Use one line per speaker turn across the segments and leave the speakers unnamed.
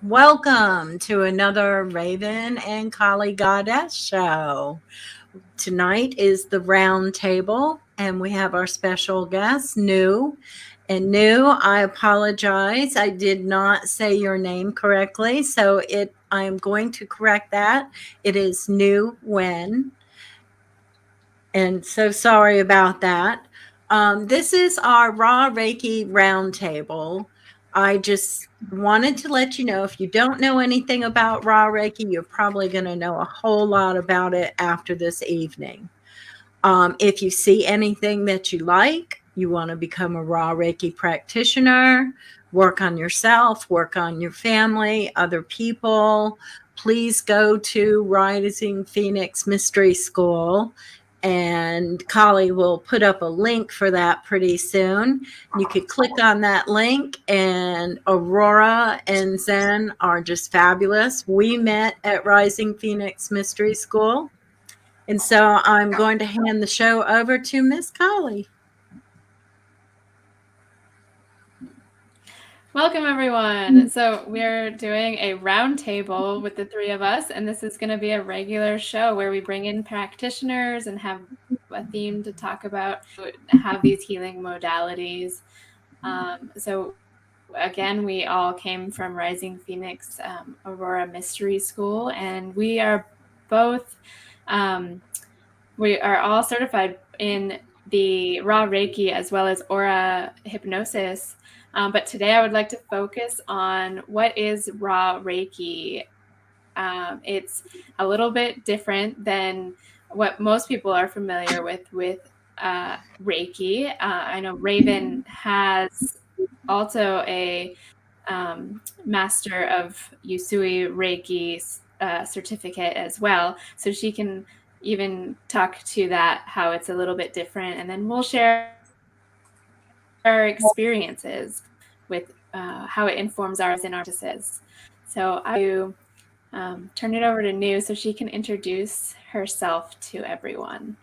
Welcome to another Raven and Kali Goddess show. Tonight is the Roundtable, and we have our special guest, New. And New, I apologize. I did not say your name correctly, so I am going to correct that. It is New Wen. And so sorry about that. This is our Raw Reiki Roundtable. I just wanted to let you know, if you don't know anything about Raw Reiki, you're probably going to know a whole lot about it after this evening. If you see anything that you like, you want to become a Raw Reiki practitioner, work on yourself, work on your family, other people, please go to Rising Phoenix Mystery School. And Kali will put up a link for that pretty soon. You could click on that link, and Aurora and Zen are just fabulous. We met at Rising Phoenix Mystery School. And so I'm going to hand the show over to Miss Kali.
Welcome, everyone. So we're doing a roundtable with the three of us, and this is going to be a regular show where we bring in practitioners and have a theme to talk about, have these healing modalities. So again, we all came from Rising Phoenix Aurora Mystery School, and we are both, we are all certified in the Raw Reiki as well as Aura Hypnosis. But today I would like to focus on what is Raw Reiki. It's a little bit different than what most people are familiar with Reiki. I know Raven has also a Master of Usui Reiki certificate as well. So she can even talk to that, how it's a little bit different. And then we'll share our experiences with how it informs ours in our practices. So I turn it over to New so she can introduce herself to everyone.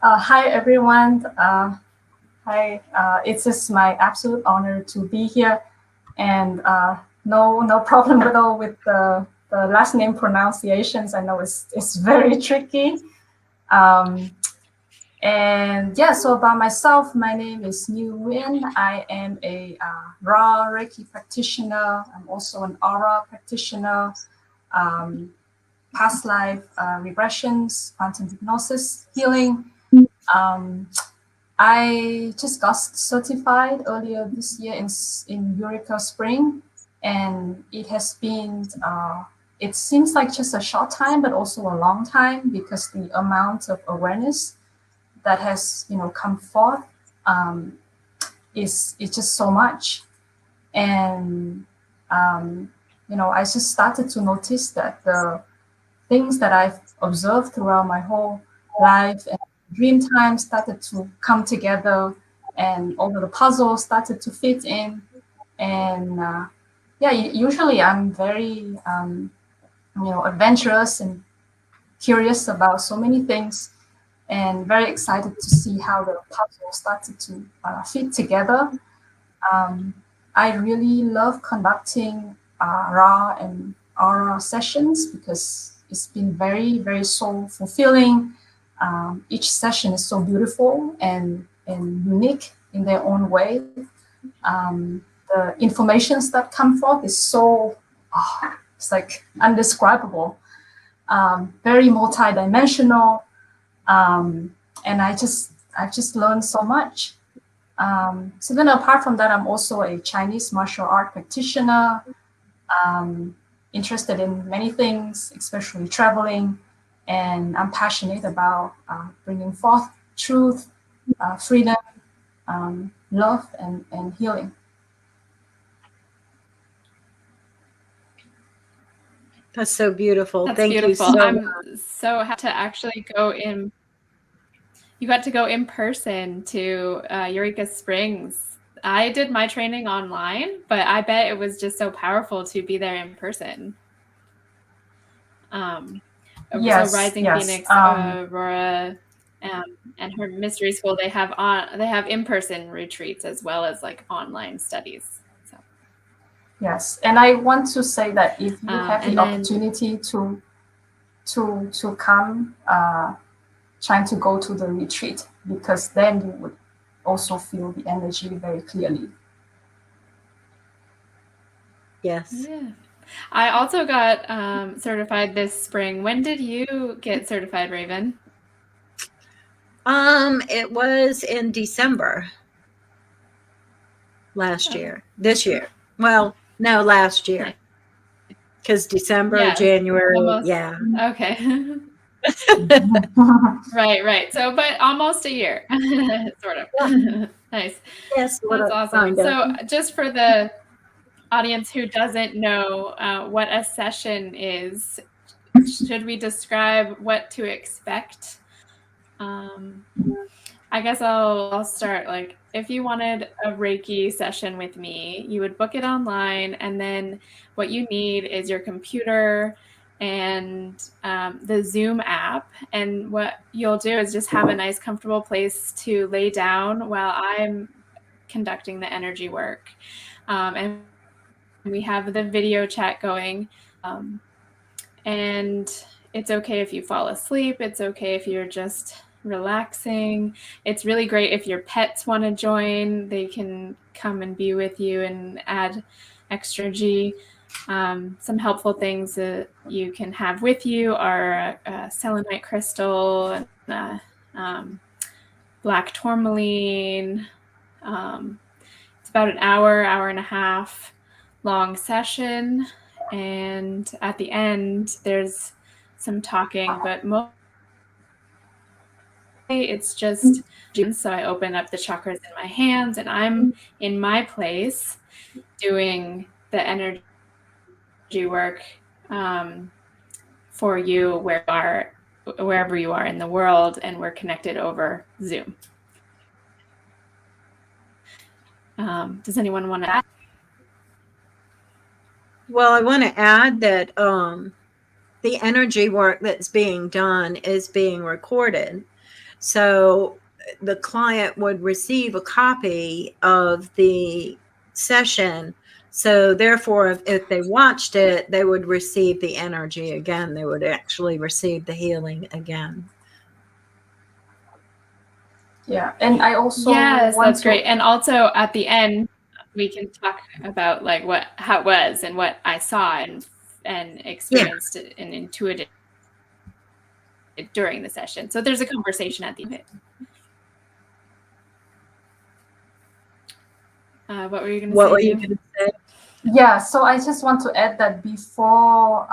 Hi, everyone. Hi. It's just my absolute honor to be here, and no problem at all with the last name pronunciations. I know it's very tricky. And yeah, so about myself, my name is New Win. I am a Raw Reiki practitioner. I'm also an Aura practitioner, past life regressions, quantum hypnosis, healing. I just got certified earlier this year in Eureka Spring, and it has been, it seems like just a short time, but also a long time, because the amount of awareness that has come forth is just so much. And I just started to notice that the things that I've observed throughout my whole life and dream time started to come together, and all of the puzzles started to fit in. And usually I'm very adventurous and curious about so many things, and very excited to see how the puzzle started to fit together. I really love conducting Raw and Aura sessions because it's been very, very soul fulfilling. Each session is so beautiful and unique in their own way. The informations that come forth is so, it's like undescribable, very multidimensional. And I've just learned so much. So then apart from that, I'm also a Chinese martial art practitioner, interested in many things, especially traveling. And I'm passionate about bringing forth truth, freedom, love, and healing.
That's so beautiful.
That's
Thank
beautiful.
you so
I'm
much.
so happy to actually go in. You got to go in person to Eureka Springs. I did my training online, but I bet it was just so powerful to be there in person.
Yes,
so Rising
yes.
Phoenix, Aurora, and her mystery school, they have in-person retreats as well as like online studies. So
Yes, and I want to say that if you have the
And then,
opportunity to come, trying to go to the retreat, because then you would also feel the energy very clearly.
Yes.
yeah. I also got certified this spring. When did you get certified, Raven?
It was in December last
Okay.
year. This year. Well, no, last year.
Nice.
Because December,
Yes,
January,
almost.
yeah.
Okay. Right. So, but almost a year, sort of.
Yeah.
Nice.
Yes,
That's awesome.
kind of.
So, just for the audience who doesn't know what a session is, should we describe what to expect? I guess I'll start. Like, if you wanted a Reiki session with me, you would book it online, and then what you need is your computer and the Zoom app. And what you'll do is just have a nice, comfortable place to lay down while I'm conducting the energy work. And we have the video chat going. And it's okay if you fall asleep. It's okay if you're just relaxing. It's really great if your pets want to join. They can come and be with you and add extra energy. Some helpful things that you can have with you are a selenite crystal, and black tourmaline. It's about an hour and a half long session. And at the end, there's some talking, but mostly it's just, so I open up the chakras in my hands and I'm in my place doing the energy work for you wherever you are in the world, and we're connected over Zoom. Does anyone want to add?
Well, I want to add that the energy work that's being done is being recorded. So the client would receive a copy of the session. So therefore, if they watched it, they would receive the energy again. They would actually receive the healing again.
Yeah, and I also
Yes,
want
that's
to.
great. And also at the end, we can talk about like how it was and what I saw and experienced and intuited during the session. So there's a conversation at the end of it. What were you going to say?
What were you going to say?
Yeah, so I just want to add that before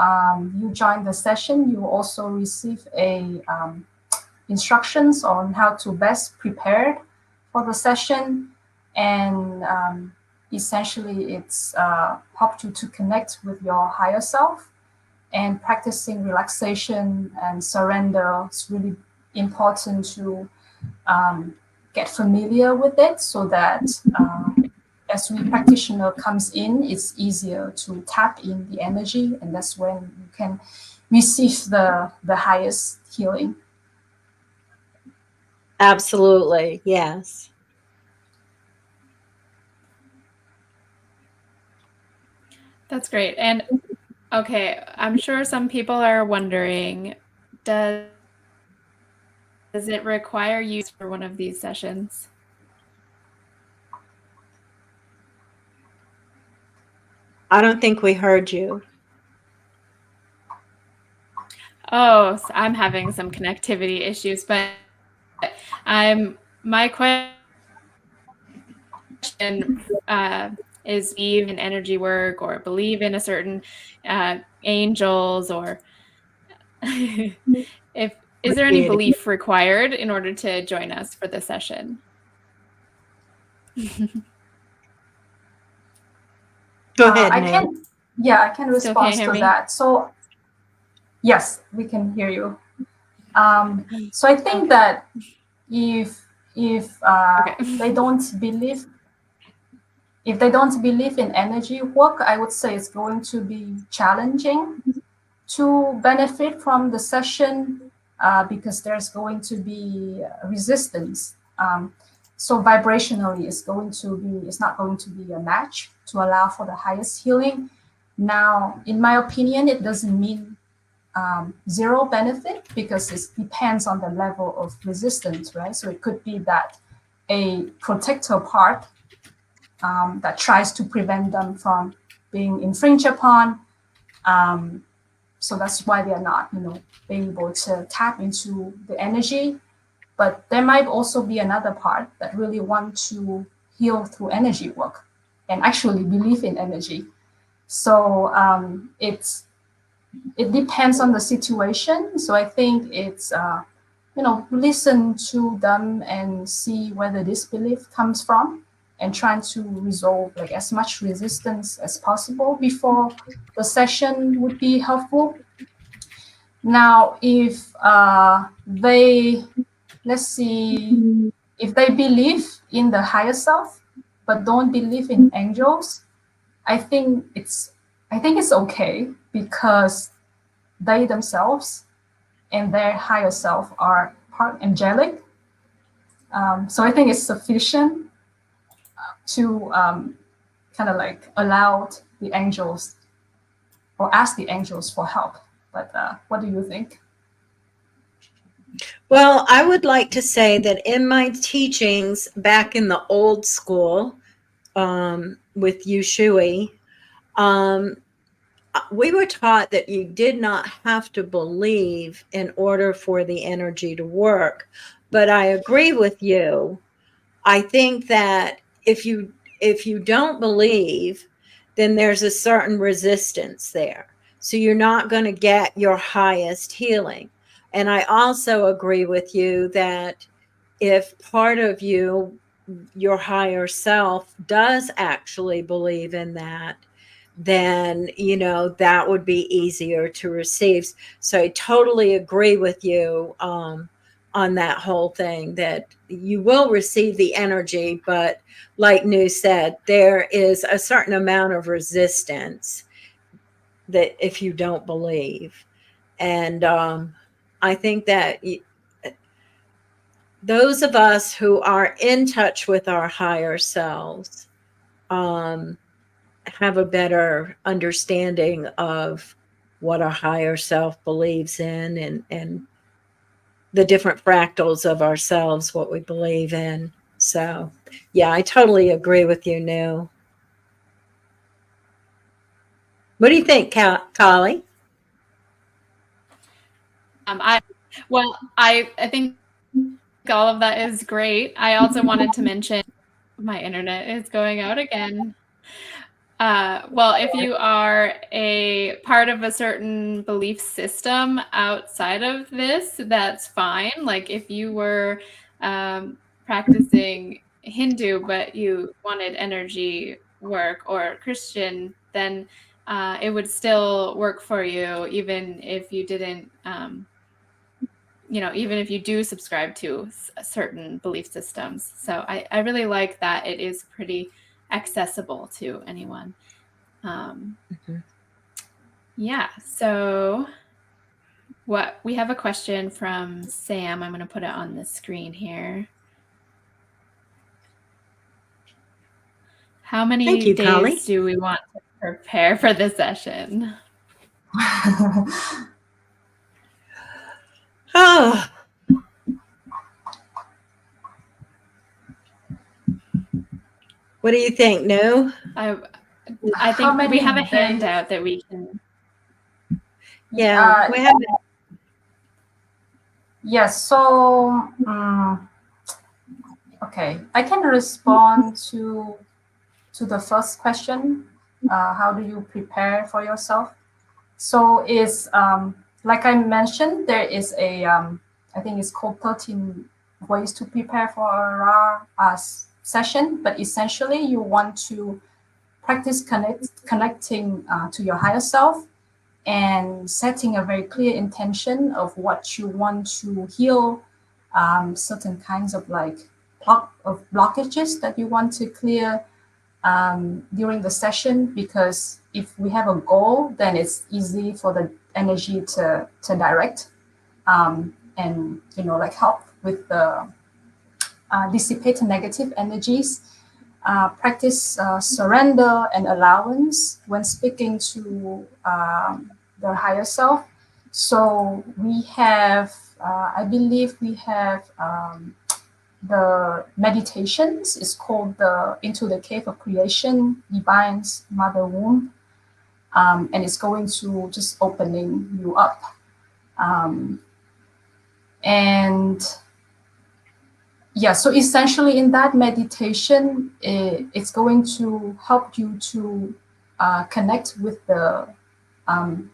you join the session, you also receive a instructions on how to best prepare for the session, and essentially it's helped you to connect with your higher self, and practicing relaxation and surrender is really important to get familiar with it, so that as we practitioner comes in, it's easier to tap in the energy, and that's when you can receive the highest healing.
Absolutely. Yes.
That's great. And okay, I'm sure some people are wondering, does it require use for one of these sessions?
I don't think we heard you.
Oh, so I'm having some connectivity issues, but my question is believe in energy work or believe in a certain angels, or is there any belief required in order to join us for the session?
Go ahead,
I
Nan.
can, yeah, I can
Still can't
respond
hear
to
me?
that. So yes, we can hear you. So I think that if
Okay.
they don't believe, if they don't believe in energy work, I would say it's going to be challenging to benefit from the session, because there's going to be resistance. So vibrationally, it's not going to be a match to allow for the highest healing. Now, in my opinion, it doesn't mean zero benefit, because it depends on the level of resistance, right? So it could be that a protector part that tries to prevent them from being infringed upon. So that's why they're not, being able to tap into the energy. But there might also be another part that really want to heal through energy work and actually believe in energy. So it depends on the situation. So I think it's listen to them and see whether this belief comes from, and trying to resolve like as much resistance as possible before the session would be helpful. Now, if they, let's see, if they believe in the higher self but don't believe in angels, I think it's okay, because they themselves and their higher self are part angelic. So I think it's sufficient to kind of like allow the angels or ask the angels for help. But what do you think?
Well, I would like to say that in my teachings back in the old school with Yushui, um, we were taught that you did not have to believe in order for the energy to work. But I agree with you. I think that if you don't believe, then there's a certain resistance there. So you're not going to get your highest healing. And I also agree with you that if part of you, your higher self, does actually believe in that, then that would be easier to receive. So I totally agree with you on that whole thing, that you will receive the energy, but like Nu said, there is a certain amount of resistance that if you don't believe. And I think that those of us who are in touch with our higher selves have a better understanding of what our higher self believes in, and the different fractals of ourselves, what we believe in. So, yeah, I totally agree with you, Nu. What do you think, Kali?
I think all of that is great. I also wanted to mention, my internet is going out again. Well, if you are a part of a certain belief system outside of this, that's fine. Like if you were practicing Hindu, but you wanted energy work, or Christian, then it would still work for you, even if you didn't, even if you do subscribe to certain belief systems. So I really like that it is pretty accessible to anyone. Yeah, so we have a question from Sam. I'm going to put it on the screen here. How many days
Kali.
do we want to prepare for the session?
Oh, what do you think, Nu?
I think we have a handout that we can.
Yeah, we have.
Yes. So, okay, I can respond to the first question. How do you prepare for yourself? So is like I mentioned, there is a I think it's called 13 ways to prepare for a Raah session. But essentially, you want to practice connecting to your higher self, and setting a very clear intention of what you want to heal, certain kinds of like blockages that you want to clear during the session. Because if we have a goal, then it's easy for the energy to direct, and like help with the dissipate negative energies, practice surrender and allowance when speaking to their higher self. So we have, I believe we have the meditations. It's called the Into the Cave of Creation, Divine's Mother Womb. And it's going to just opening you up. And yeah, so essentially in that meditation, it's going to help you to connect with the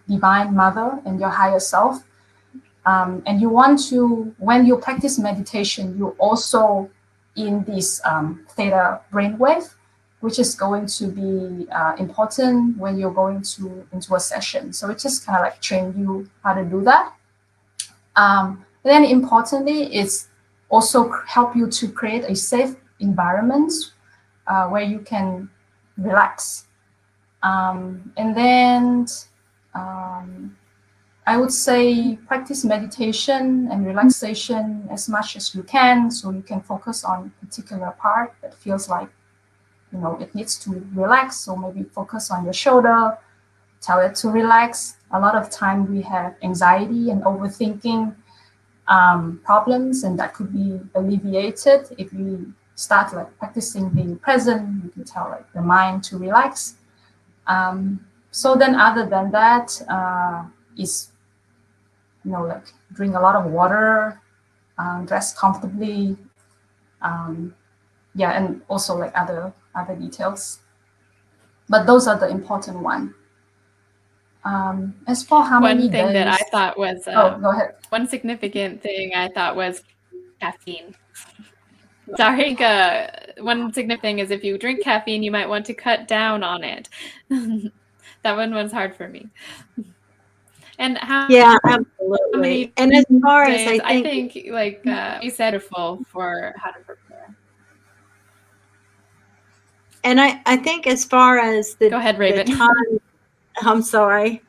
Divine Mother and your higher self. And you want to, when you practice meditation, you also in this theta brainwave, which is going to be important when you're going into a session. So it just kind of like train you how to do that. Then importantly, it's also help you to create a safe environment where you can relax. And then I would say practice meditation and relaxation as much as you can, so you can focus on a particular part that feels like, you know, it needs to relax. So maybe focus on your shoulder, tell it to relax. A lot of time we have anxiety and overthinking problems, and that could be alleviated if you start like practicing being present. You can tell like the mind to relax. So then other than that is, you know, like drink a lot of water, dress comfortably, yeah, and also like other details. But those are the important one. As for how many
One thing
days,
that I thought was
go ahead.
one significant thing I thought was caffeine. Sorry, one significant thing is if you drink caffeine, you might want to cut down on it. That one was hard for me. And
Yeah, absolutely. And as far as
days,
I think
like you said, wonderful for how to prepare.
And I think as far as the,
Go ahead, Raven.
the time, I'm sorry.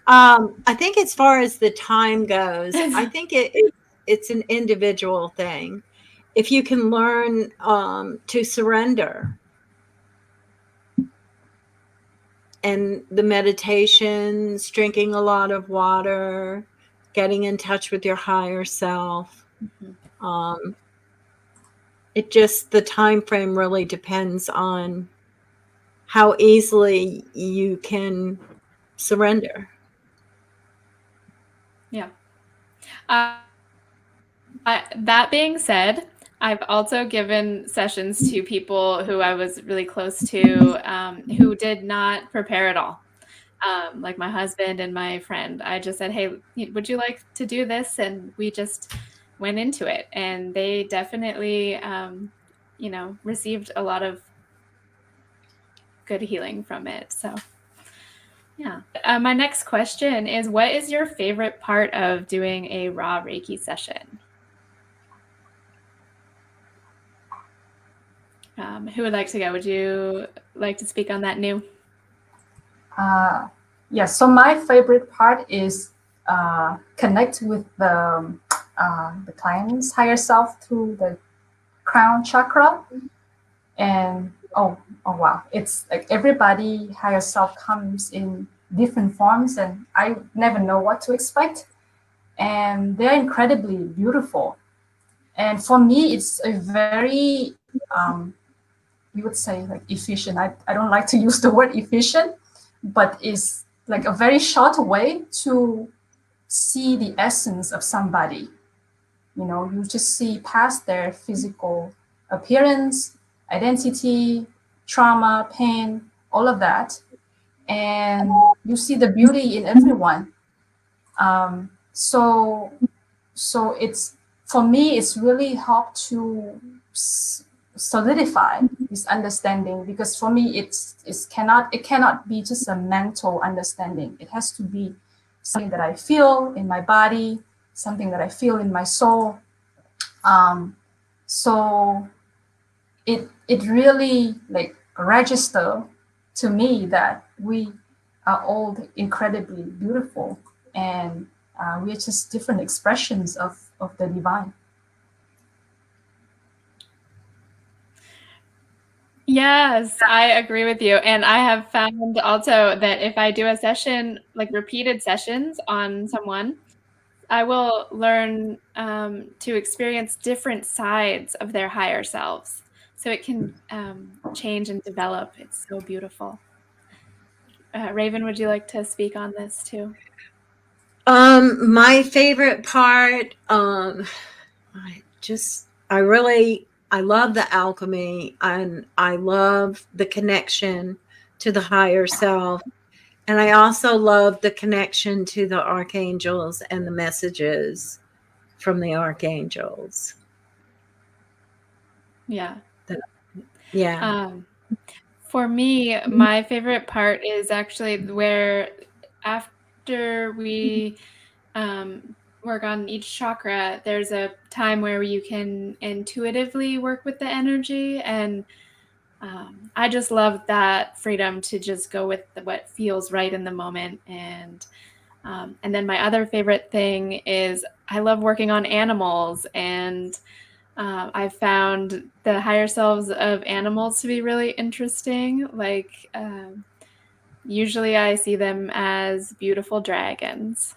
I think as far as the time goes, I think it's an individual thing. If you can learn to surrender, and the meditations, drinking a lot of water, getting in touch with your higher self, it just, the time frame really depends on how easily you can surrender.
Yeah. That being said, I've also given sessions to people who I was really close to who did not prepare at all. Like my husband and my friend. I just said, hey, would you like to do this? And we just went into it. And they definitely, received a lot of good healing from it. So, yeah. My next question is, what is your favorite part of doing a Raah Reiki session? Who would like to go? Would you like to speak on that, Nu?
Yeah, so my favorite part is connect with the client's higher self through the crown chakra. And oh wow, it's like everybody higher self comes in different forms, and I never know what to expect. And they're incredibly beautiful. And for me, it's a very you would say like efficient. I don't like to use the word efficient, but it's like a very short way to see the essence of somebody. You know, you just see past their physical appearance, identity, trauma, pain, all of that. And you see the beauty in everyone. So it's, for me, it's really helped to solidify this understanding, because for me it cannot be just a mental understanding. It has to be something that I feel in my body, something that I feel in my soul. So it really like register to me that we are all incredibly beautiful, and we are just different expressions of the divine.
Yes, I agree with you. And I have found also that if I do a session, like repeated sessions on someone, I will learn to experience different sides of their higher selves. So it can change and develop. It's so beautiful. Raven, would you like to speak on this too?
My favorite part, I love the alchemy, and I love the connection to the higher self. And I also love the connection to the archangels and the messages from the archangels.
Yeah.
Yeah.
For me, my favorite part is actually where after we work on each chakra, there's a time where you can intuitively work with the energy. And I just love that freedom to just go with what feels right in the moment. And then my other favorite thing is I love working on animals, and I've found the higher selves of animals to be really interesting. Like, usually I see them as beautiful dragons.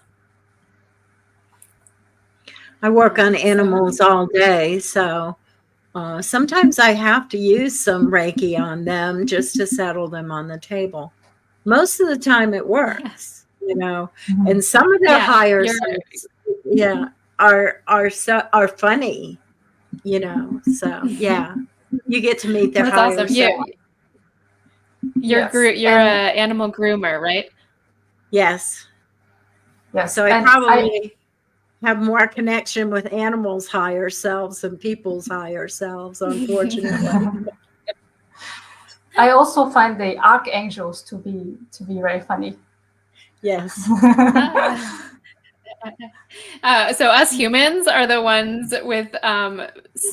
I work on animals all day, so sometimes I have to use some Reiki on them just to settle them on the table. Most of the time it works, and some of their higher selves, are funny, so yeah, you get to meet their
That's
higher
awesome.
self.
You're an animal groomer, right?
Yes.
Yes.
So I probably have more connection with animals' higher selves than people's higher selves, unfortunately.
I also find the archangels to be very funny.
Yes.
So us humans are the ones with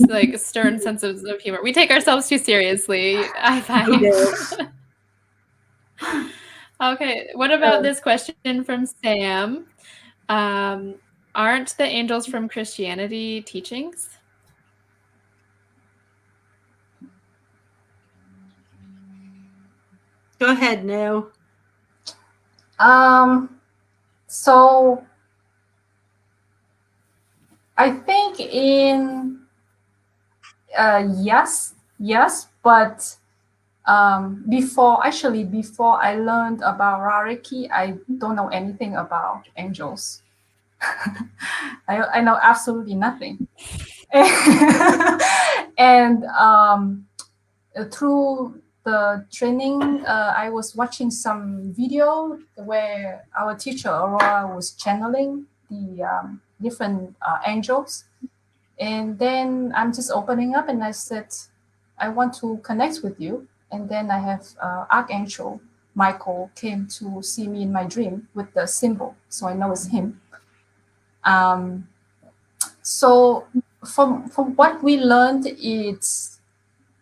like stern senses of humor. We take ourselves too seriously, I find. Okay, what about this question from Sam? Aren't the angels from Christianity teachings?
Go ahead, No.
So I think in yes, but before I learned about Reiki, I don't know anything about angels. I know absolutely nothing. And through the training, I was watching some video where our teacher Aurora was channeling the different angels. And then I'm just opening up and I said, I want to connect with you. And then I have Archangel Michael came to see me in my dream with the symbol. So I know it's him. So from what we learned, it's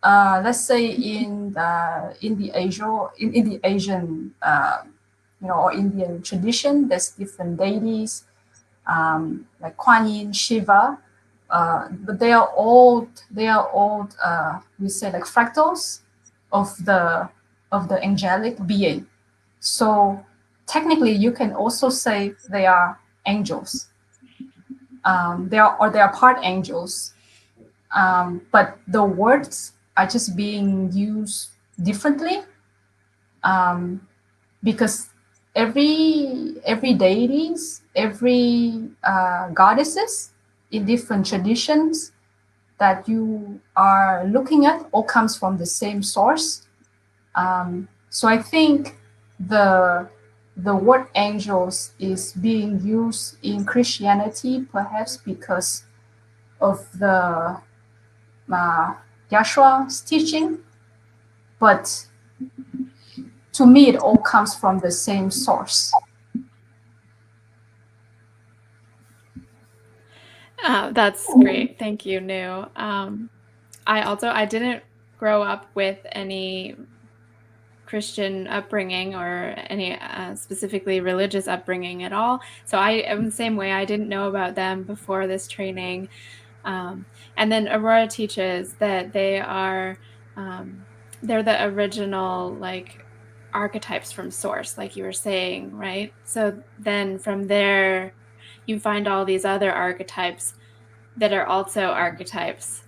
let's say in the Asian or Indian tradition, there's different deities like Kuan Yin, Shiva, but they are all we say like fractals of the angelic being. So technically, you can also say they are angels. They are part angels, but the words are just being used differently because every deities, every goddesses in different traditions that you are looking at all comes from the same source. So I think the word angels is being used in Christianity perhaps because of the Yahshua's teaching, but to me it all comes from the same source.
That's great. Thank you, Nu. I didn't grow up with any Christian upbringing or any specifically religious upbringing at all. So I am the same way. I didn't know about them before this training. And then Aurora teaches that they are they're the original like archetypes from source, like you were saying, right? So then from there you find all these other archetypes that are also archetypes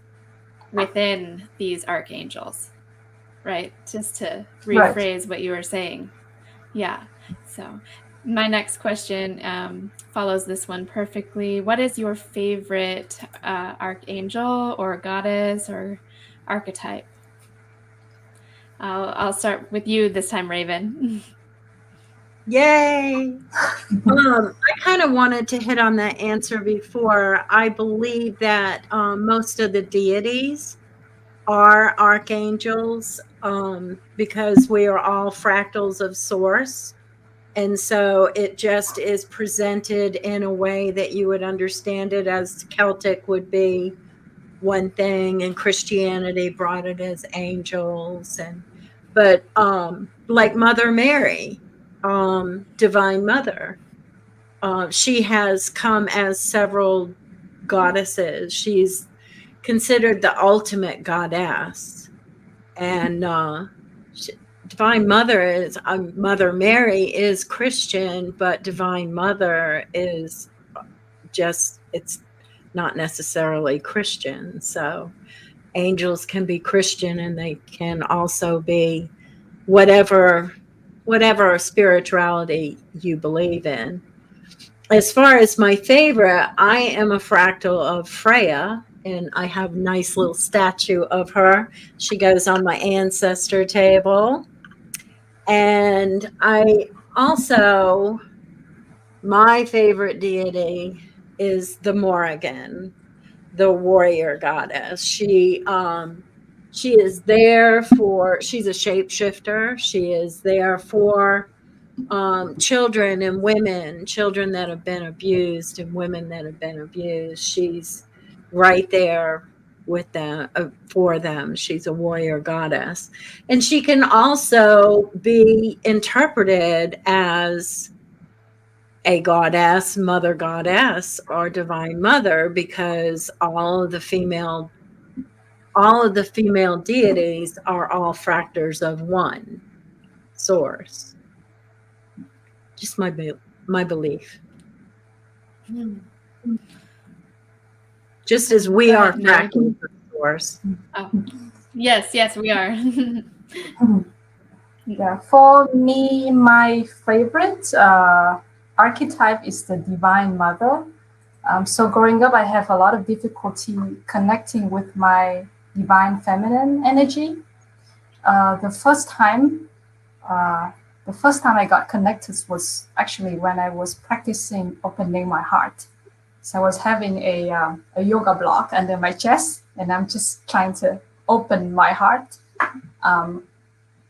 within these archangels, right? Just to rephrase what you were saying. Yeah. So my next question follows this one perfectly. What is your favorite archangel or goddess or archetype? I'll start with you this time, Raven.
Yay! I kind of wanted to hit on that answer before. I believe that most of the deities are archangels because we are all fractals of source. And so it just is presented in a way that you would understand it, as Celtic would be one thing and Christianity brought it as angels. But like Mother Mary, Divine Mother, she has come as several goddesses. She's considered the ultimate goddess. And Divine Mother is Mother Mary is Christian, but Divine Mother is just, it's not necessarily Christian. So angels can be Christian and they can also be whatever spirituality you believe in. As far as my favorite, I am a fractal of Freya, and I have a nice little statue of her. She goes on my ancestor table. And I also, my favorite deity is the Morrigan, the warrior goddess. She is there for, she's a shapeshifter. She is there for children and women, children that have been abused and women that have been abused. She's right there with them, for them. She's a warrior goddess. And she can also be interpreted as a goddess, mother goddess, or divine mother, because all of the female deities are all fractors of one source. Just my belief. Just as we are fractals of source.
Oh. Yes, we are.
Yeah, for me, my favorite archetype is the Divine Mother. So growing up, I have a lot of difficulty connecting with my divine feminine energy. The first time I got connected was actually when I was practicing opening my heart. So I was having a yoga block under my chest, and I'm just trying to open my heart.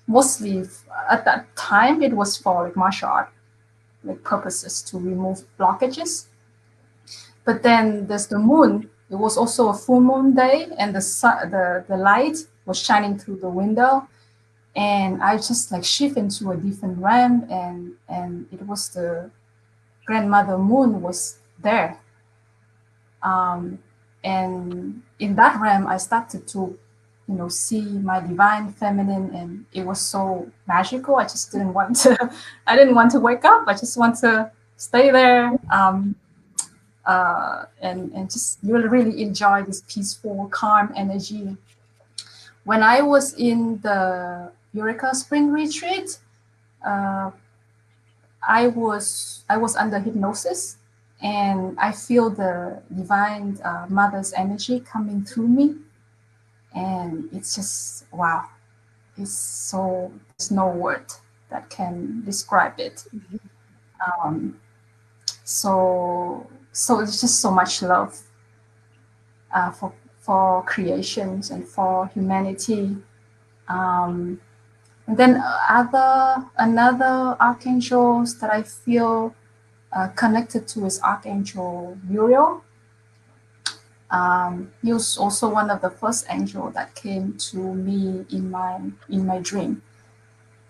Mostly at that time, it was for like martial art like purposes to remove blockages. But then there's the moon. It was also a full moon day, and the light was shining through the window, and I just like shift into a different realm, and it was the grandmother moon was there. And in that realm, I started to, see my divine feminine, and it was so magical. I just didn't want to. I didn't want to wake up. I just want to stay there. And just really enjoy this peaceful, calm energy. When I was in the Eureka Spring Retreat, I was under hypnosis, and I feel the divine mother's energy coming through me, and it's just wow. There's no word that can describe it. So it's just so much love for creations and for humanity. And then another archangels that I feel connected to is Archangel Uriel. He was also one of the first angel that came to me in my dream,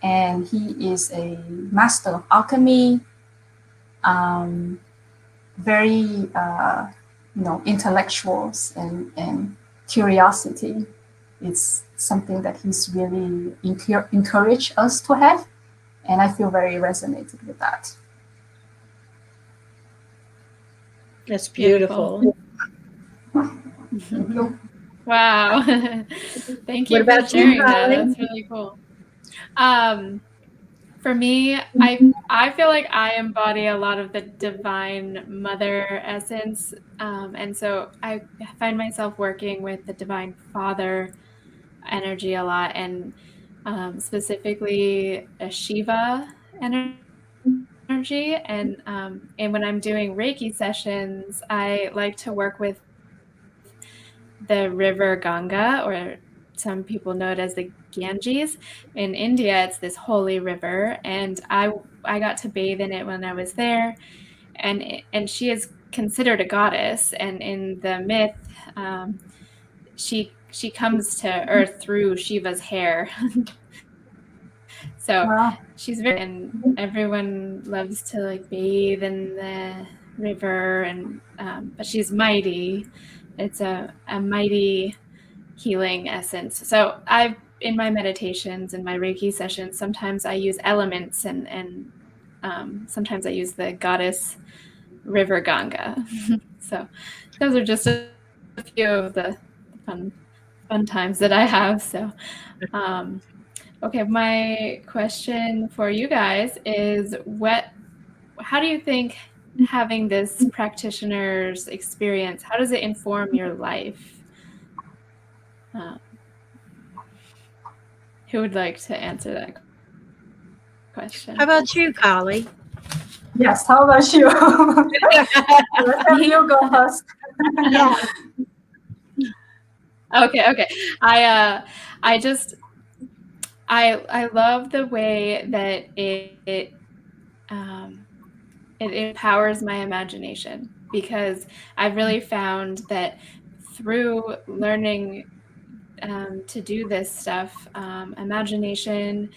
and he is a master of alchemy. Very intellectuals and curiosity. It's something that he's really encouraged us to have, and I feel very resonated with that.
That's
Beautiful.
beautiful.
Thank you.
Wow. Thank
What
you for
about you,
sharing that.
Holly?
That's really cool. For me, I feel like I embody a lot of the divine mother essence. And so I find myself working with the divine father energy a lot, and specifically a Shiva energy. And when I'm doing Reiki sessions, I like to work with the river Ganga, or some people know it as the Ganges. In India, it's this holy river, and I got to bathe in it when I was there. And she is considered a goddess, and in the myth, she comes to earth through Shiva's hair. So
Wow.
she's very, and everyone loves to like bathe in the river, and but she's mighty. It's a mighty healing essence. So I've, in my meditations and my Reiki sessions, sometimes I use elements, and sometimes I use the goddess river Ganga. So those are just a few of the fun times that I have. So okay, my question for you guys is, how do you think having this practitioner's experience, how does it inform your life? Who would like to answer that question?
How about you, Holly?
Yes, how about you? Let's have you go first.
Yeah.
Okay. I just I love the way that it empowers my imagination, because I've really found that through learning to do this stuff, imagination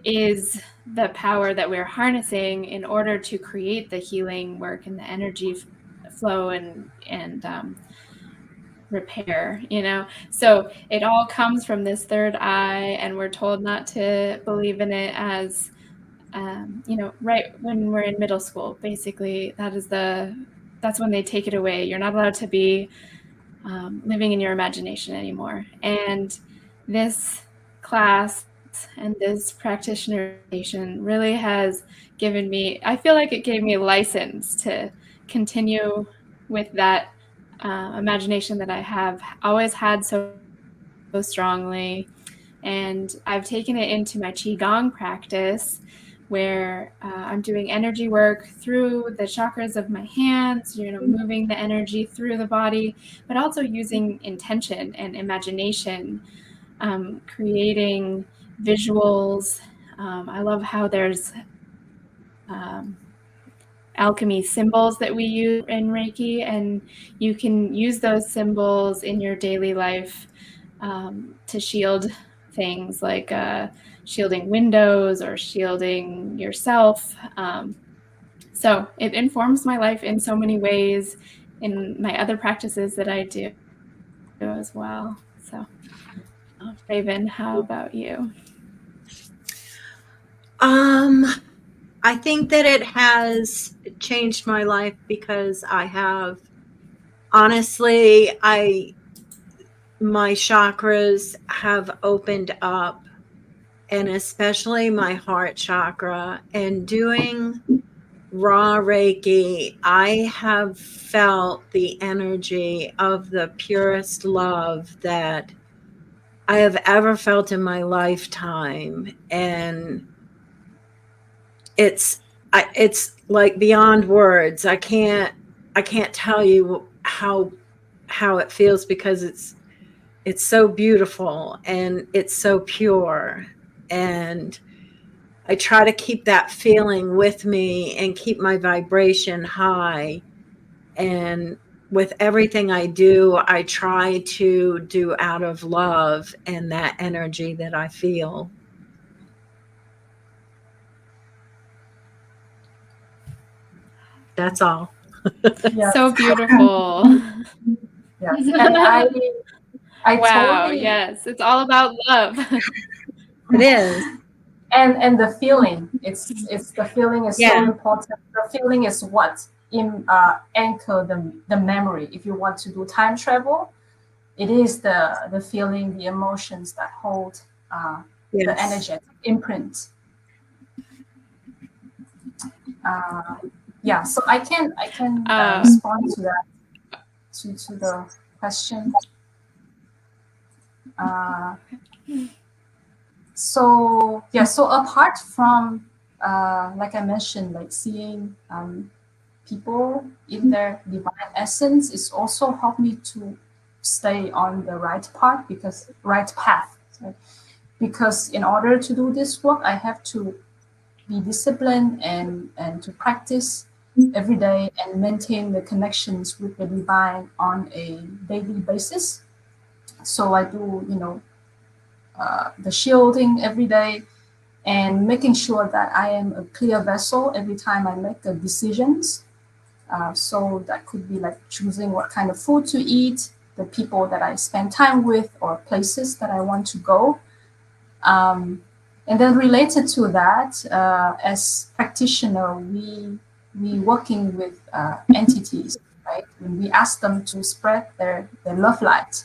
is the power that we're harnessing in order to create the healing work and the energy flow and repair, so it all comes from this third eye, and we're told not to believe in it as right when we're in middle school. Basically, that's when they take it away. You're not allowed to be living in your imagination anymore. And this class and this practitioner really has given me, I feel like it gave me a license to continue with that imagination that I have always had so strongly. And I've taken it into my Qigong practice, where I'm doing energy work through the chakras of my hands, moving the energy through the body, but also using intention and imagination, creating visuals. I love how there's alchemy symbols that we use in Reiki, and you can use those symbols in your daily life to shield things like shielding windows or shielding yourself. So it informs my life in so many ways in my other practices that I do as well. So Raven, how about you?
I think that it has changed my life because I have, honestly, my chakras have opened up, and especially my heart chakra. And doing Raah Reiki, I have felt the energy of the purest love that I have ever felt in my lifetime. And it's like beyond words. I can't tell you how it feels, because it's so beautiful and it's so pure. And I try to keep that feeling with me and keep my vibration high. And with everything I do, I try to do out of love and that energy that I feel. That's all.
Yes.
So beautiful.
Yes. And I
Wow,
totally.
yes, it's all about love.
It is.
And the feeling, it's the feeling is so
Yeah.
important. The feeling is what anchor the memory. If you want to do time travel, it is the feeling, the emotions that hold the
Yes.
energetic imprint. uh, yeah, so I can
Uh,
respond to that, to the question. uh, so yeah, so apart from like I mentioned, like seeing people in their divine essence, it's also helped me to stay on the right path, right? Because in order to do this work, I have to be disciplined and to practice every day and maintain the connections with the divine on a daily basis. So I do, the shielding every day and making sure that I am a clear vessel every time I make the decisions. So that could be like choosing what kind of food to eat, the people that I spend time with, or places that I want to go. Um, and then related to that, as practitioner, we working with entities, right? When we ask them to spread their love light,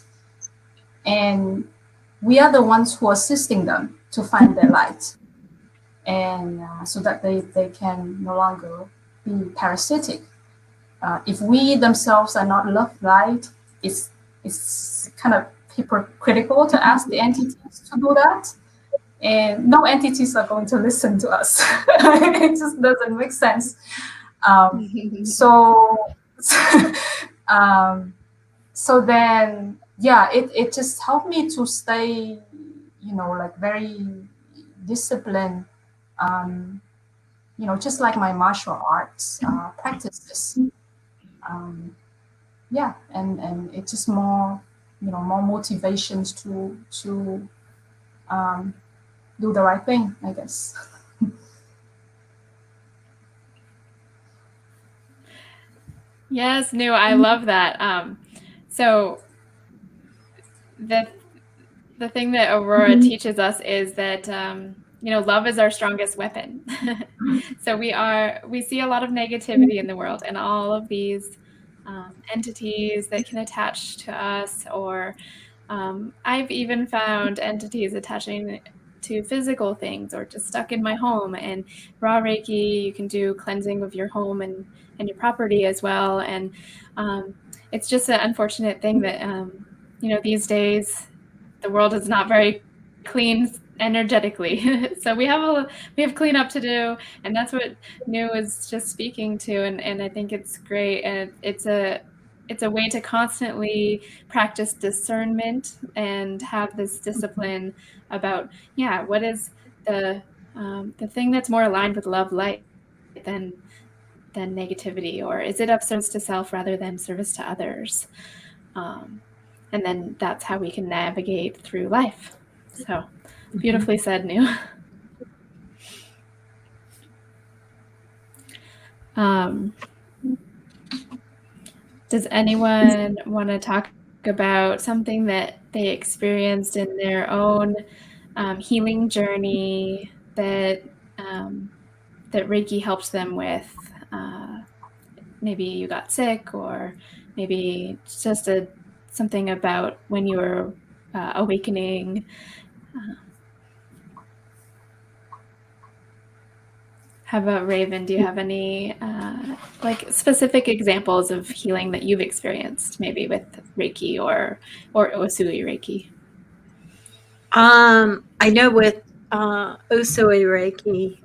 and we are the ones who are assisting them to find their light, and so that they can no longer be parasitic. If we themselves are not love light, it's kind of hypocritical to ask the entities to do that, and no entities are going to listen to us. It just doesn't make sense. Um, so, um, so then, yeah, it just helped me to stay, like very disciplined. Um, just like my martial arts practices. Um, yeah, and it's just more, more motivations to um, do the right thing, I guess.
yes, Nu, I love that. So the the thing that Aurora teaches us is that love is our strongest weapon. So we see a lot of negativity in the world, and all of these entities that can attach to us, or I've even found entities attaching to physical things or just stuck in my home. And raw Reiki, you can do cleansing of your home and your property as well. And it's just an unfortunate thing that these days the world is not very clean energetically. So we have cleanup to do, and that's what Nu was just speaking to, and I think it's great, and it's a way to constantly practice discernment and have this discipline about, yeah, what is the thing that's more aligned with love light than negativity, or is it of service to self rather than service to others? um, and then that's how we can navigate through life. So beautifully said, Nu. um, does anyone want to talk about something that they experienced in their own healing journey that that Reiki helped them with? Maybe you got sick, or maybe just something about when you were awakening. How about Raven? Do you have any like specific examples of healing that you've experienced, maybe with Reiki or Usui Reiki?
I know with Usui Reiki,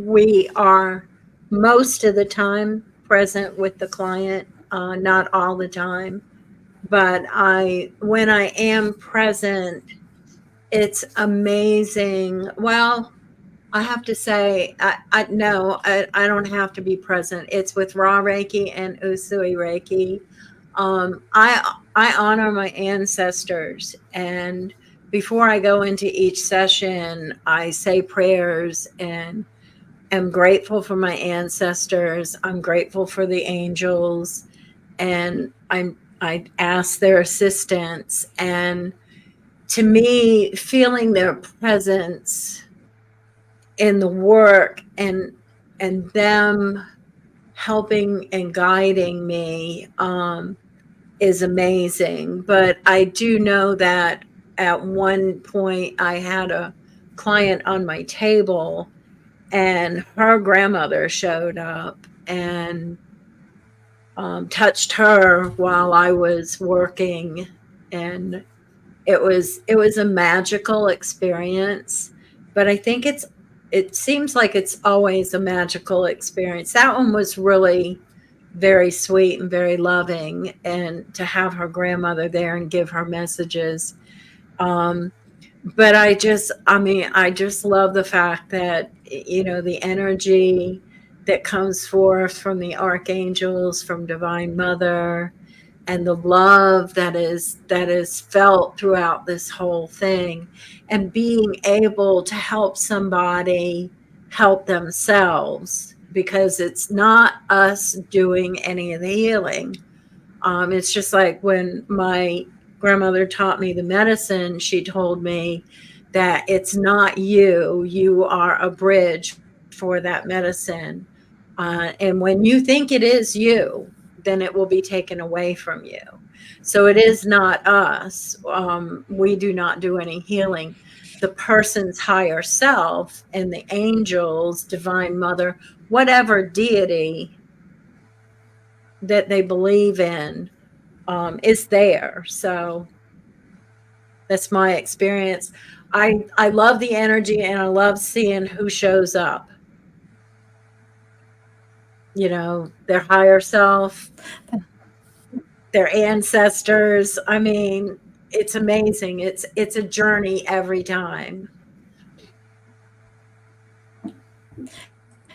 we are most of the time present with the client, not all the time. But when I am present, it's amazing. Well, I have to say, no, I don't have to be present. It's with Raw Reiki and Usui Reiki. I honor my ancestors, and before I go into each session, I say prayers and am grateful for my ancestors. I'm grateful for the angels, and I ask their assistance. And to me, feeling their presence in the work and them helping and guiding me is amazing. But I do know that at one point I had a client on my table and her grandmother showed up and touched her while I was working, and it was a magical experience. But I think it seems like it's always a magical experience. That one was really very sweet and very loving, and to have her grandmother there and give her messages. Um, but I just love the fact that, the energy that comes forth from the archangels, from Divine Mother, and the love that is felt throughout this whole thing, and being able to help somebody help themselves, because it's not us doing any of the healing. It's just like when my grandmother taught me the medicine, she told me that it's not you, you are a bridge for that medicine. And when you think it is you, then it will be taken away from you. So it is not us. We do not do any healing. The person's higher self and the angels, Divine Mother, whatever deity that they believe in, is there. So that's my experience. I love the energy and I love seeing who shows up. Their higher self, their ancestors. I mean, it's amazing. It's a journey every time.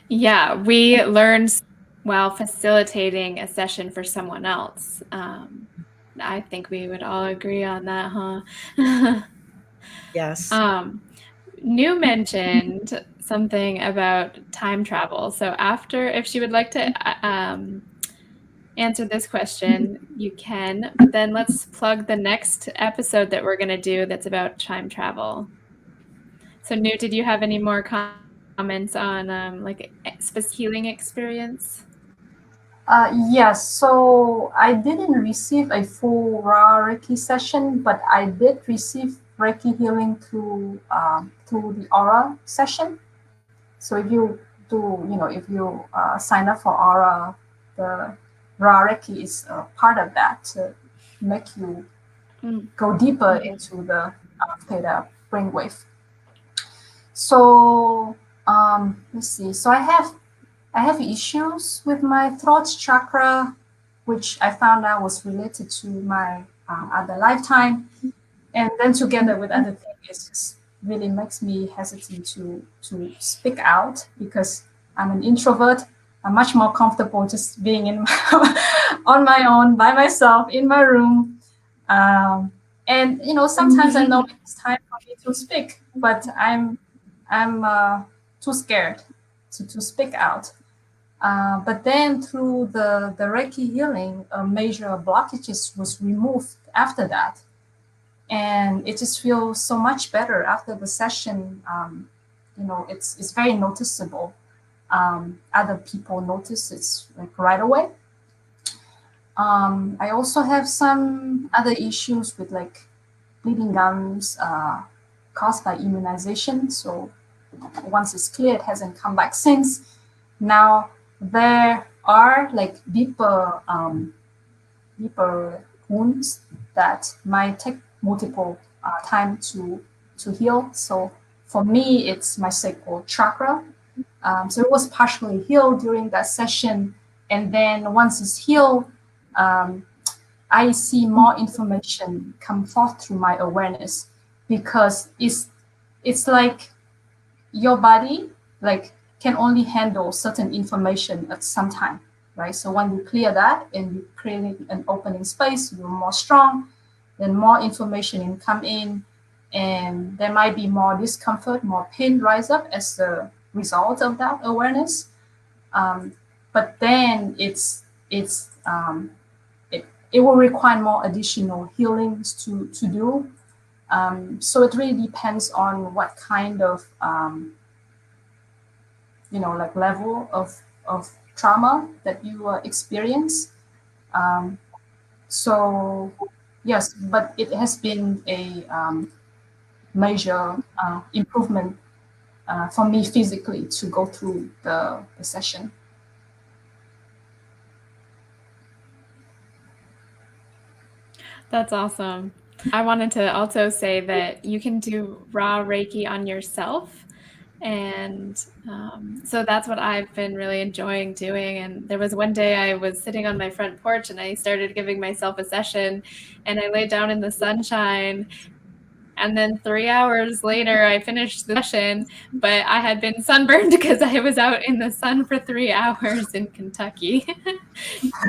Yeah, we learned while facilitating a session for someone else. I think we would all agree on that, huh?
Yes.
New mentioned something about time travel. So if she would like to answer this question, you can. But then let's plug the next episode that we're going to do that's about time travel. So, New, did you have any more comments on healing experience?
Yes, so I didn't receive a full raw Reiki session, but I did receive Reiki healing through the aura session. So if you sign up for aura, the raw Reiki is part of that to make you go deeper into the theta brainwave. So let's see. So I have issues with my throat chakra, which I found out was related to my other lifetime, and then together with other things, it just really makes me hesitant to speak out because I'm an introvert. I'm much more comfortable just being on my own by myself in my room. And sometimes I know it's time for me to speak, but I'm too scared to speak out. But then through the Reiki healing, a major blockages was removed after that. And it just feels so much better after the session. It's very noticeable. Other people notice it's like right away. I also have some other issues with like bleeding gums caused by immunization. So once it's clear, it hasn't come back since. Now there are like deeper wounds that might take multiple time to heal. So for me, it's my sacral chakra. So it was partially healed during that session, and then once it's healed, I see more information come forth through my awareness because it's like your body like can only handle certain information at some time, right? So when you clear that and you create an opening space, you're more strong, then more information can come in, and there might be more discomfort, more pain rise up as the result of that awareness. But then it will require more additional healings to do. So it really depends on what kind of like level of trauma that you experience. So yes, but it has been a major improvement for me physically to go through the session.
That's awesome. I wanted to also say that you can do raw Reiki on yourself. And so that's what I've been really enjoying doing. And there was one day I was sitting on my front porch and I started giving myself a session, and I laid down in the sunshine. And then 3 hours later, I finished the session, but I had been sunburned because I was out in the sun for 3 hours in Kentucky.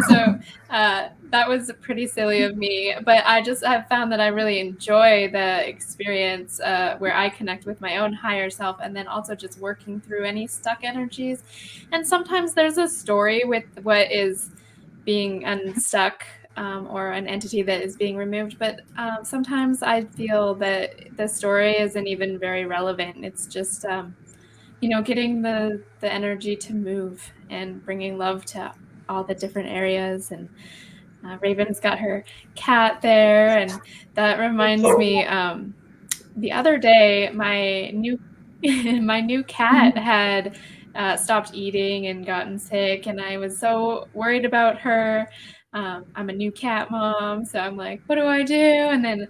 So that was pretty silly of me, but I've found that I really enjoy the experience where I connect with my own higher self, and then also just working through any stuck energies. And sometimes there's a story with what is being unstuck, or an entity that is being removed, but sometimes I feel that the story isn't even very relevant. It's just getting the energy to move and bringing love to all the different areas. And Raven's got her cat there, and that reminds me, the other day my new my new cat had stopped eating and gotten sick, and I was so worried about her. I'm a new cat mom, so I'm like, what do I do? And then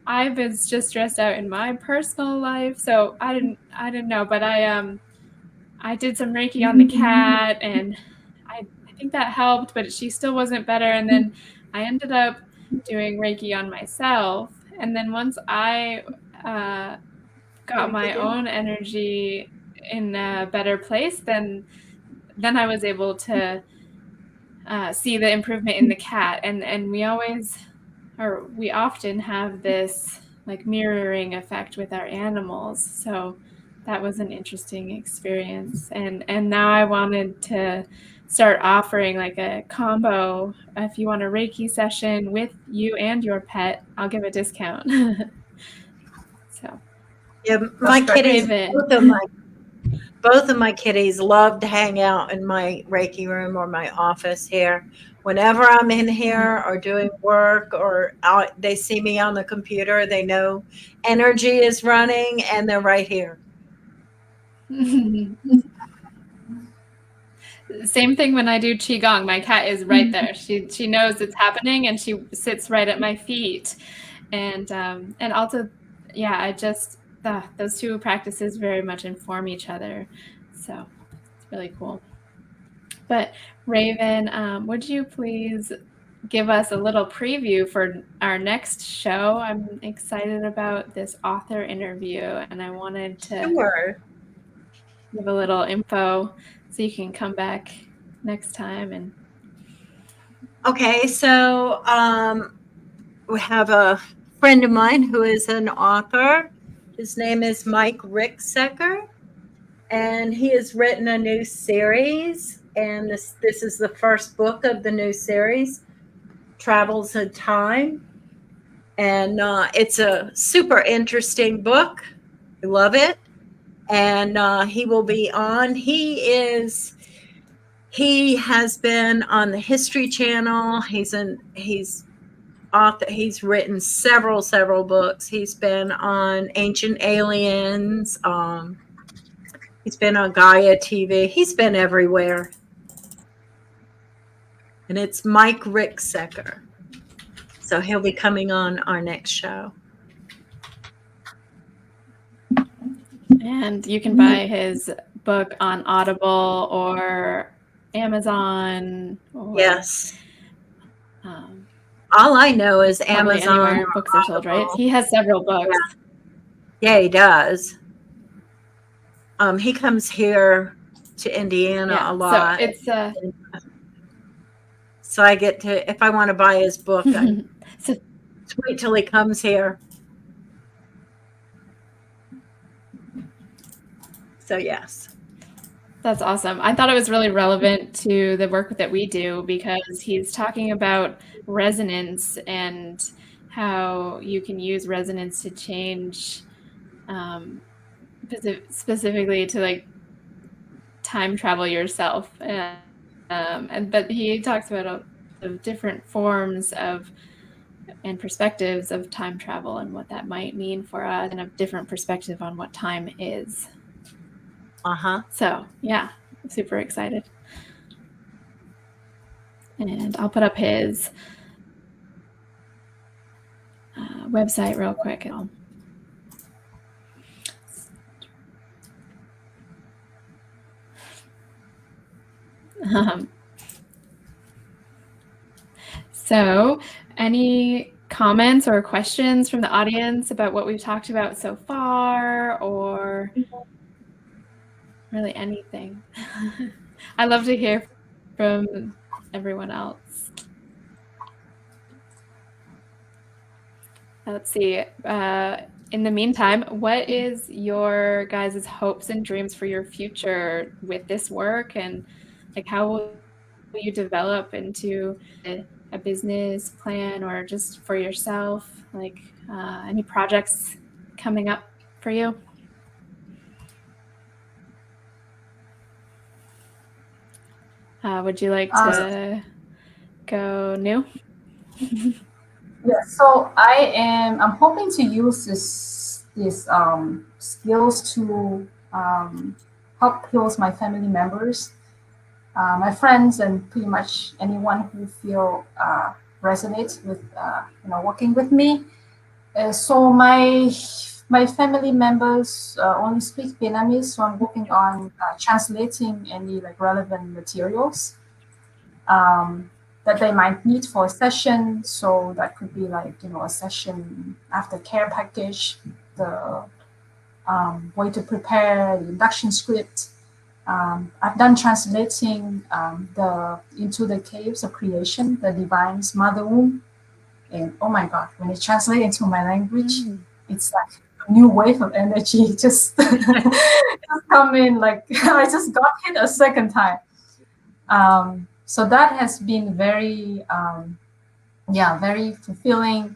I was just stressed out in my personal life, so I didn't know, but I did some Reiki on the cat, and I think that helped, but she still wasn't better. And then I ended up doing Reiki on myself, and then once I got my own energy in a better place, then I was able to see the improvement in the cat. And we often have this like mirroring effect with our animals. So that was an interesting experience. And now I wanted to start offering like a combo. If you want a Reiki session with you and your pet, I'll give a discount. So
Yeah, my kitties,
Raven.
both of my kitties love to hang out in my Reiki room or my office here. Whenever I'm in here or doing work or out, they see me on the computer, they know energy is running and they're right here.
Same thing when I do qigong. My cat is right there. She knows it's happening, and she sits right at my feet. And also, yeah, those two practices very much inform each other. So it's really cool. But Raven, would you please give us a little preview for our next show? I'm excited about this author interview, and I wanted to give a little info so you can come back next time. And
okay, so we have a friend of mine who is an author. His name is Mike Ricksecker, and he has written a new series, and this is the first book of the new series, Travels in Time. And it's a super interesting book. I love it. And he will be on. He has been on the History Channel. He's author. He's written several books. He's been on Ancient Aliens. He's been on Gaia TV. He's been everywhere. And it's Mike Ricksecker. So he'll be coming on our next show.
And you can buy his book on Audible or Amazon.
Yes. All I know is Amazon.
Anywhere books are sold, right? He has several books.
Yeah, he does. He comes here to Indiana a lot.
So it's
so I get to, if I want to buy his book, I wait till he comes here. So yes.
That's awesome. I thought it was really relevant to the work that we do, because he's talking about resonance and how you can use resonance to change, specifically to like time travel yourself. But he talks about of different forms of and perspectives of time travel and what that might mean for us, and a different perspective on what time is. So yeah, I'm super excited. And I'll put up his website real quick. So, any comments or questions from the audience about what we've talked about so far, or really anything? I'd love to hear from everyone else. Let's see. In the meantime, what is your guys' hopes and dreams for your future with this work, and like how will you develop into a business plan, or just for yourself? Like any projects coming up for you? Would you like to go new?
Yeah, so I'm hoping to use these skills to help heal my family members, my friends, and pretty much anyone who feel resonates with working with me. So my family members only speak Vietnamese, so I'm working on translating any like relevant materials that they might need for a session. So that could be like a session aftercare package, the way to prepare the induction script. I've done translating the Into the Caves of Creation, the Divine's Mother Womb. And oh my God, when it translates into my language, it's like a new wave of energy just come in. Like I just got hit a second time. So that has been very, very fulfilling.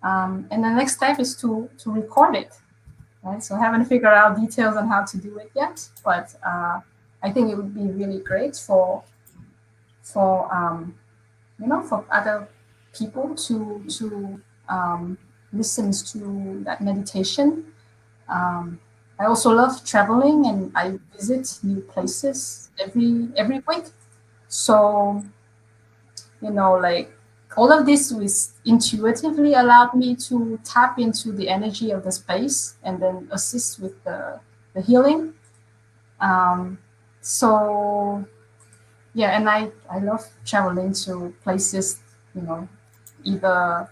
And the next step is to record it. Right? So I haven't figured out details on how to do it yet, but I think it would be really great for for other people to listen to that meditation. I also love traveling, and I visit new places every week. So like all of this was intuitively allowed me to tap into the energy of the space and then assist with the healing. So yeah, and I love traveling to places, either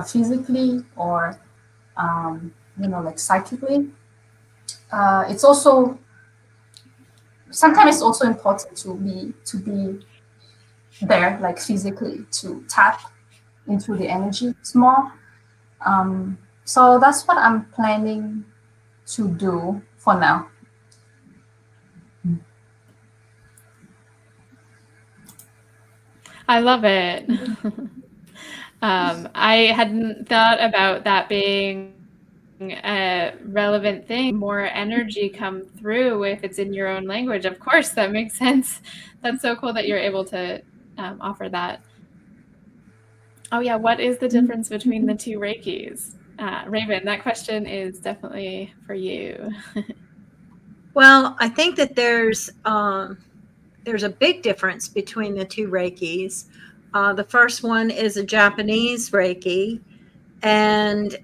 physically or like psychically. It's also sometimes it's also important to be there, like physically, to tap into the energy more. So that's what I'm planning to do for now.
I love it. I hadn't thought about that being a relevant thing. More energy come through if it's in your own language. Of course, that makes sense. That's so cool that you're able to offer that. Oh yeah, what is the difference between the two Reikis? Raven, that question is definitely for you.
Well, I think that there's a big difference between the two Reikis. The first one is a Japanese Reiki, and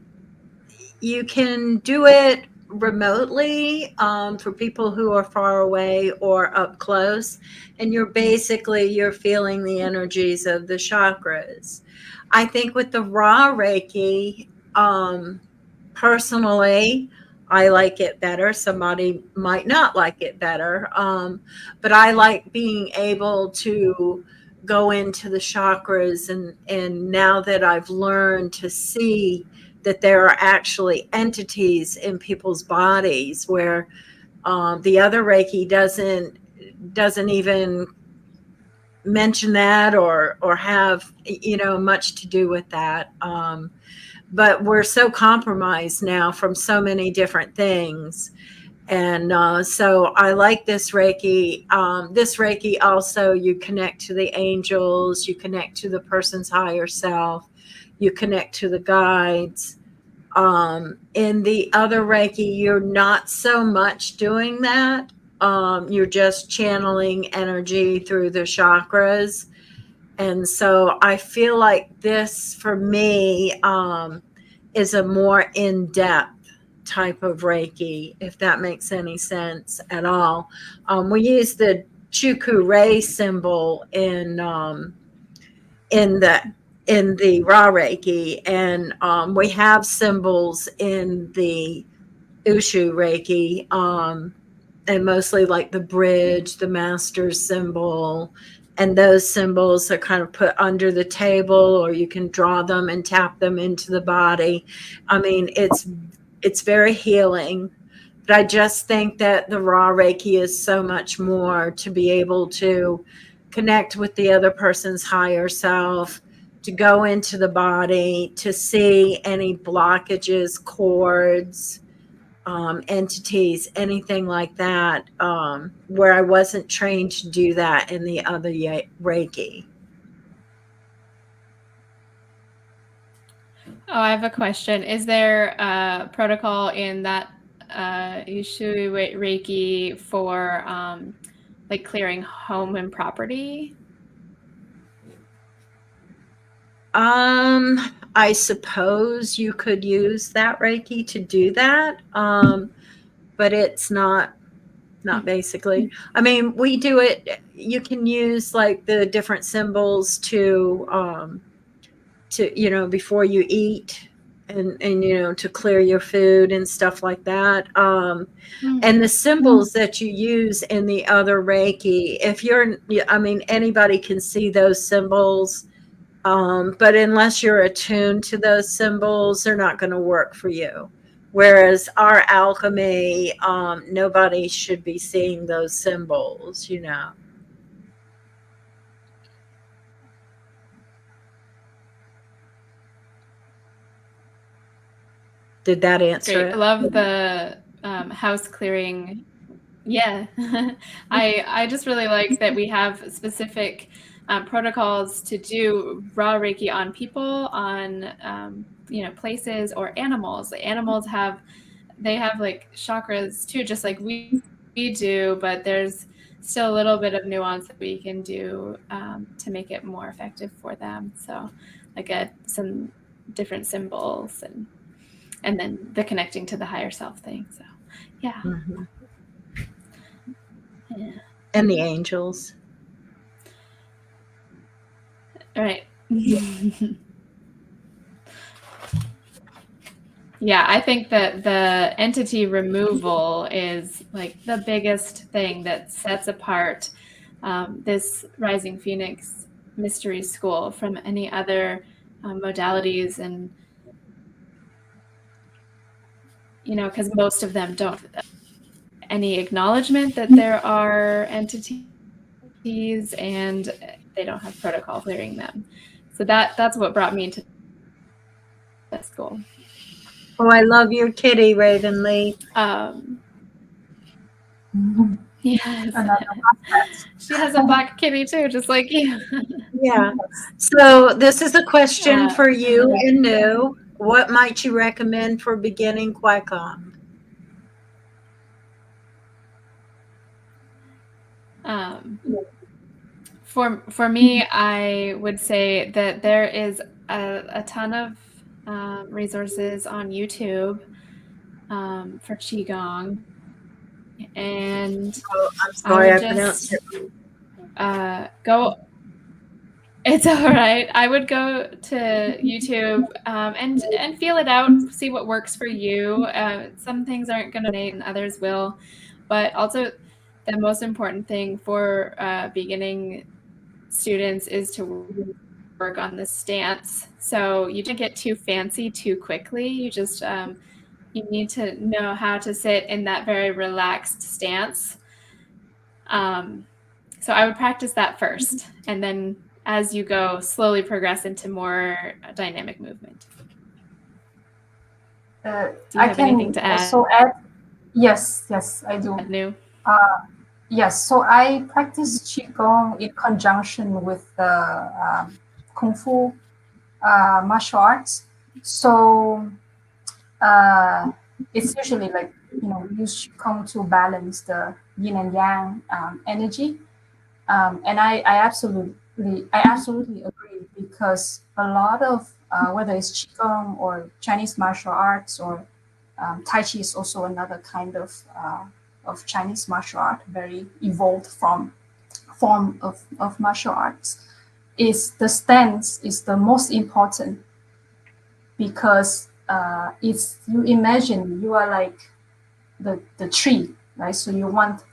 you can do it remotely for people who are far away or up close, and you're feeling the energies of the chakras. I think with the Raah Reiki, personally, I like it better. Somebody might not like it better, but I like being able to go into the chakras, and now that I've learned to see that there are actually entities in people's bodies, where the other Reiki doesn't even mention that or have much to do with that. But we're so compromised now from so many different things. And so I like this Reiki. This Reiki also, you connect to the angels, you connect to the person's higher self, you connect to the guides. In the other Reiki, you're not so much doing that. You're just channeling energy through the chakras. And so I feel like this for me is a more in-depth type of Reiki, if that makes any sense at all. We use the Chuku Ray symbol in the Raah Reiki, and we have symbols in the Ushu Reiki, and mostly like the bridge, the master's symbol, and those symbols are kind of put under the table, or you can draw them and tap them into the body. I mean, it's very healing. But I just think that the Raah Reiki is so much more, to be able to connect with the other person's higher self, to go into the body, to see any blockages, cords, entities, anything like that, where I wasn't trained to do that in the other Reiki.
Oh, I have a question. Is there a protocol in that Ushui Reiki for like clearing home and property?
I suppose you could use that Reiki to do that, but it's not basically. I mean, we do it. You can use like the different symbols to before you eat, and to clear your food and stuff like that. And the symbols that you use in the other Reiki, I mean, anybody can see those symbols. But unless you're attuned to those symbols, they're not going to work for you. Whereas our alchemy, nobody should be seeing those symbols, Did that answer
Great.
it?
I love the house clearing. Yeah. I just really like that we have specific protocols to do Raah Reiki on people, on places or animals. Like animals have like chakras too, just like we do, but there's still a little bit of nuance that we can do to make it more effective for them. So like some different symbols and then the connecting to the higher self thing. So yeah.
Mm-hmm. Yeah. And the angels.
All right. Yeah, I think that the entity removal is like the biggest thing that sets apart this Rising Phoenix Mystery School from any other modalities, and because most of them don't any acknowledgement that there are entities, and they don't have protocol clearing them. So that's what brought me into that school.
Oh, I love your kitty, Raven Lee.
Yes. She has a black kitty too, just like you.
Yeah. So this is a question for you and Nu. What might you recommend for beginning Qigong?
For me, I would say that there is a ton of resources on YouTube for Qigong. And
I'm sorry, I pronounced it.
Go. It's all right. I would go to YouTube and feel it out, see what works for you. Some things aren't going to resonate and others will. But also, the most important thing for beginning students is to work on the stance. So you don't get too fancy too quickly. You just you need to know how to sit in that very relaxed stance. So I would practice that first, and then as you go, slowly progress into more dynamic movement. Do you have anything to add?
Also add. Yes, I do.
New.
Yes, so I practice Qigong in conjunction with the Kung Fu martial arts. So it's usually like, we use Qigong to balance the yin and yang energy. And I absolutely agree, because a lot of whether it's Qigong or Chinese martial arts, or Tai Chi is also another kind of Chinese martial art, very evolved form of martial arts, is the stance is the most important, because it's, you imagine you are like the tree, right? So you want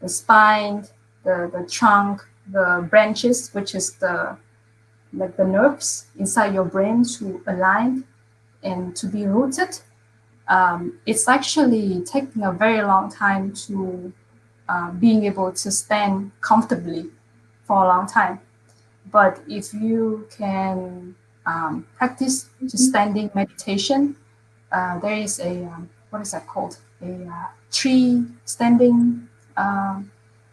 the spine, the trunk, the branches, which is the nerves inside your brain, to align and to be rooted. It's actually taking a very long time to being able to stand comfortably for a long time. But if you can practice just standing meditation, there is a what is that called? A tree standing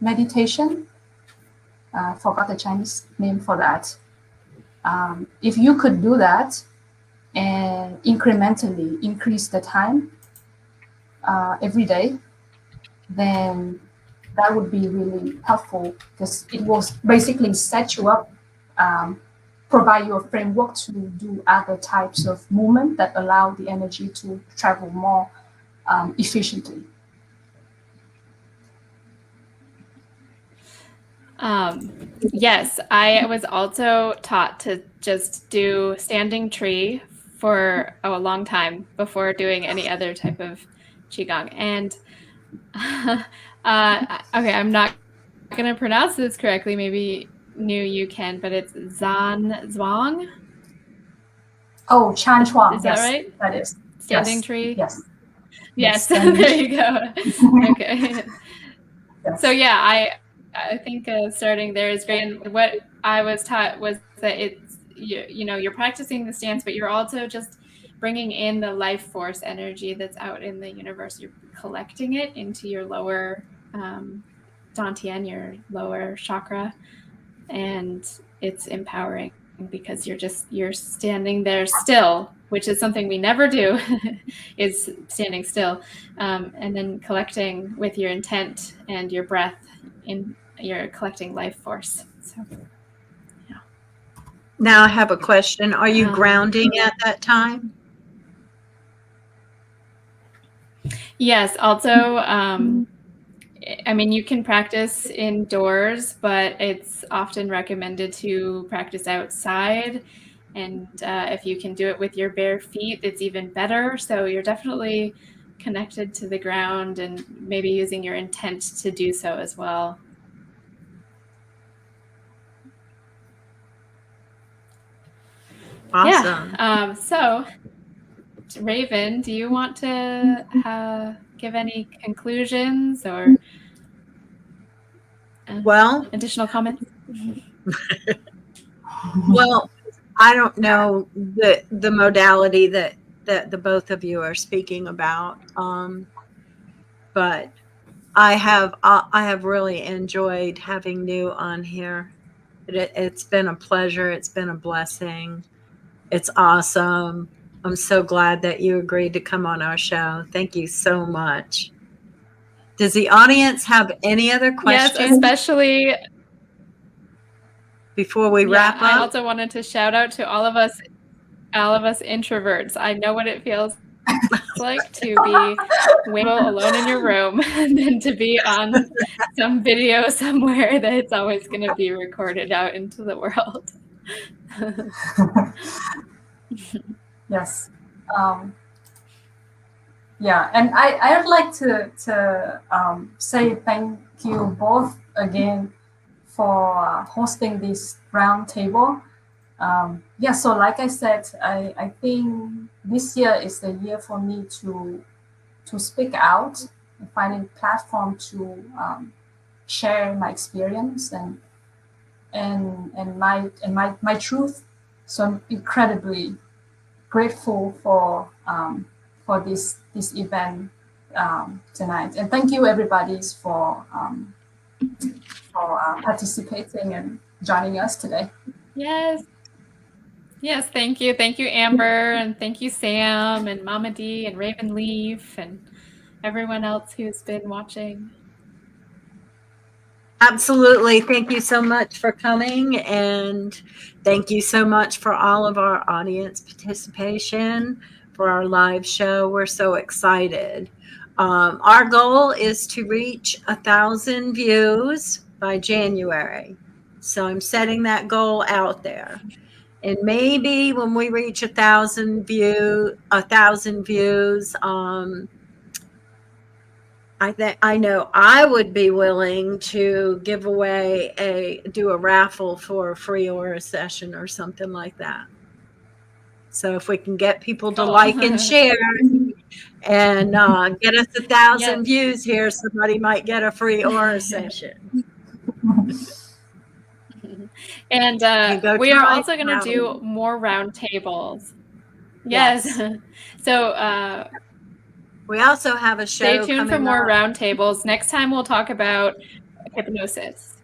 meditation. Forgot the Chinese name for that. If you could do that and incrementally increase the time every day, then that would be really helpful, because it will basically set you up, provide you a framework to do other types of movement that allow the energy to travel more efficiently.
Yes, I was also taught to just do standing tree for a long time before doing any other type of Qigong. And okay, I'm not going to pronounce this correctly. Maybe you can, but it's Zan Zhuang.
Oh, Chan Chuang.
Is that
yes,
right?
That is.
Standing
yes.
tree?
Yes.
Yes,
Standing
there you go. Okay.
Yes.
So yeah, I think starting there is great. And what I was taught was that it's, you're practicing the stance, but you're also just bringing in the life force energy that's out in the universe. You're collecting it into your lower dantian, your lower chakra, and it's empowering, because you're standing there still, which is something we never do, is standing still, and then collecting with your intent and your breath, you're collecting life force. So yeah.
Now I have a question. Are you grounding at that time?
Yes. Also, I mean, you can practice indoors, but it's often recommended to practice outside. And if you can do it with your bare feet, it's even better. So you're definitely connected to the ground, and maybe using your intent to do so as well.
Awesome.
Yeah. So, Raven, do you want to give any conclusions or additional comments?
Well, I don't know the modality that the both of you are speaking about, but I have really enjoyed having New on here. It's been a pleasure. It's been a blessing. It's awesome. I'm so glad that you agreed to come on our show. Thank you so much. Does the audience have any other questions?
Yes, especially
before we wrap up.
I also wanted to shout out to all of us introverts. I know what it feels like to be alone in your room and then to be on some video somewhere that it's always going to be recorded out into the world.
Yes. Yeah, and I would like to say thank you both again for hosting this roundtable. Yeah, so like I said, I think this year is the year for me to speak out and find a platform to share my experience and my truth. So I'm incredibly grateful for this event tonight, and thank you everybody for participating and joining us today.
Yes. Yes, thank you. Thank you, Amber, and thank you, Sam, and Mama D, and Raven Leaf, and everyone else who's been watching.
Absolutely. Thank you so much for coming, and thank you so much for all of our audience participation for our live show. We're so excited. Our goal is to reach 1,000 views by January. So I'm setting that goal out there. And maybe when we reach 1,000 views, I know I would be willing to give away do a raffle for a free aura session or something like that. So if we can get people to like and share and get us 1,000 views here, somebody might get a free aura session.
And we are also going to do more roundtables. Yes. So
we also have a show.
Stay tuned for more roundtables. Next time we'll talk about hypnosis.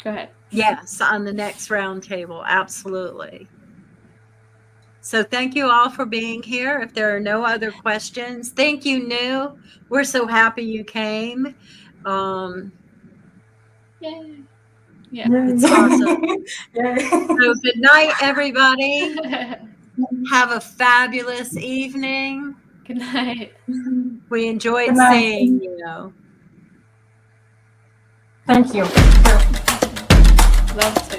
Go ahead.
Yes, on the next roundtable. Absolutely. So thank you all for being here. If there are no other questions, thank you, Nu. We're so happy you came.
Yay.
Yeah, it's awesome. So good night, everybody. Have a fabulous evening.
Good night.
We enjoyed seeing you.
Thank you.
Love